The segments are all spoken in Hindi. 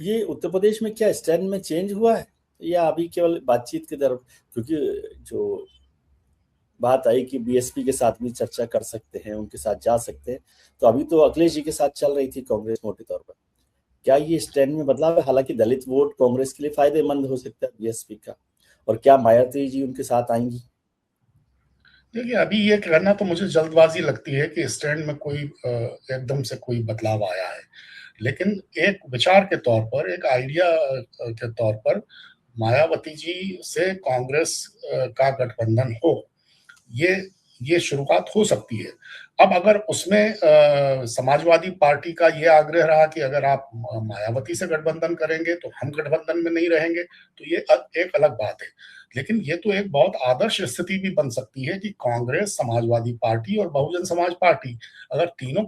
ये उत्तर प्रदेश में क्या स्टैंड में चेंज हुआ है या अभी केवल बातचीत की तरफ? क्योंकि जो बात आई कि बीएसपी के साथ भी चर्चा कर सकते हैं, उनके साथ जा सकते हैं, तो अभी तो अखिलेश जी के साथ चल रही थी कांग्रेस मोटे तौर पर। क्या ये स्टैंड में बदलाव है? हालांकि दलित वोट कांग्रेस के लिए फायदेमंद हो सकता है बीएसपी का। और क्या मायावती जी उनके साथ आएंगी? देखिए, अभी ये कहना तो मुझे जल्दबाजी लगती है कि स्टैंड में कोई एकदम से कोई बदलाव आया है। लेकिन एक विचार के तौर पर, एक आइडिया के तौर पर मायावती जी से कांग्रेस का गठबंधन हो, ये ये शुरुआत हो सकती है। अब अगर उसमें समाजवादी पार्टी का ये आग्रह रहा कि अगर आप मायावती से गठबंधन करेंगे तो हम गठबंधन में नहीं रहेंगे, तो ये एक अलग बात है। लेकिन ये तो एक बहुत आदर्श स्थिति भी बन सकती है कि कांग्रेस, समाजवादी पार्टी और बहुजन समाज पार्टी अगर तीनों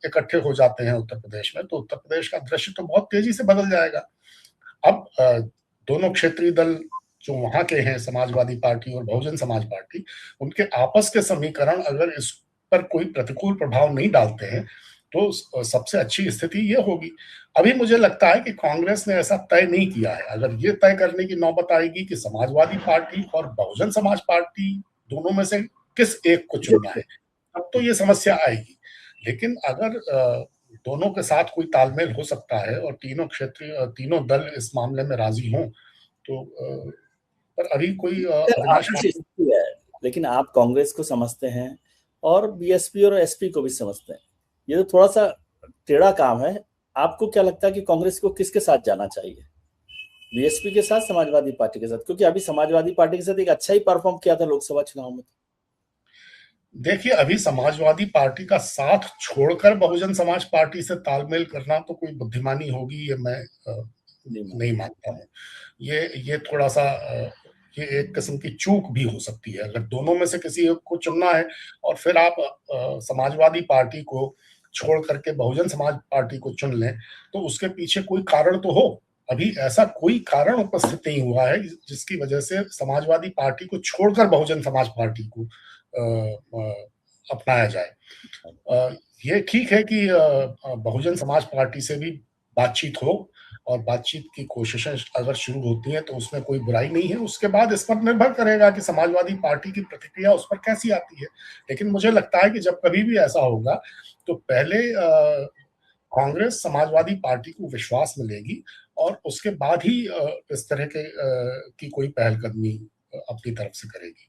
इकट्ठे हो जाते हैं उत्तर प्रदेश में, तो उत्तर प्रदेश का दृश्य तो बहुत तेजी से बदल जाएगा। अब दोनों क्षेत्रीय दल जो वहां के हैं, समाजवादी पार्टी और बहुजन समाज पार्टी, उनके आपस के समीकरण अगर इस पर कोई प्रतिकूल प्रभाव नहीं डालते हैं, तो सबसे अच्छी स्थिति ये होगी। अभी मुझे लगता है कि कांग्रेस ने ऐसा तय नहीं किया है। अगर ये तय करने की नौबत आएगी कि समाजवादी पार्टी और बहुजन समाज पार्टी दोनों में से किस एक को चुनना है, तब तो ये समस्या आएगी। लेकिन अगर दोनों के साथ कोई तालमेल हो सकता है और तीनों दल इस मामले में राजी हों, तो पर अभी कोई अविनाश आदर्श स्थिति है, लेकिन आप कांग्रेस को समझते हैं और बीएसपी और एसपी को भी समझते हैं। ये तो थोड़ा सा टेढ़ा काम है। आपको क्या लगता है कि कांग्रेस को किसके साथ जाना चाहिए? बीएसपी के साथ, समाजवादी पार्टी के साथ? क्योंकि अभी समाजवादी पार्टी के साथ एक अच्छा ही परफॉर्म किया था लोकसभा चुनाव में। देखिए, अभी समाजवादी पार्टी का साथ छोड़कर बहुजन समाज पार्टी से तालमेल करना तो कोई बुद्धिमानी होगी, ये मैं नहीं मानता हूँ। ये थोड़ा सा ये एक किस्म की चूक भी हो सकती है। अगर दोनों में से किसी एक को चुनना है और फिर आप समाजवादी पार्टी को छोड़ करके बहुजन समाज पार्टी को चुन लें, तो उसके पीछे कोई कारण तो हो। अभी ऐसा कोई कारण उपस्थित नहीं हुआ है जिसकी वजह से समाजवादी पार्टी को छोड़कर बहुजन समाज पार्टी को अपनाया जाए। ये ठीक है कि बहुजन समाज पार्टी से भी बातचीत हो, और बातचीत की कोशिशें अगर शुरू होती हैं तो उसमें कोई बुराई नहीं है। उसके बाद इस पर निर्भर करेगा कि समाजवादी पार्टी की प्रतिक्रिया उस पर कैसी आती है। लेकिन मुझे लगता है कि जब कभी भी ऐसा होगा, तो पहले कांग्रेस समाजवादी पार्टी को विश्वास में लेगी और उसके बाद ही इस तरह की कोई पहलकदमी अपनी तरफ से करेगी।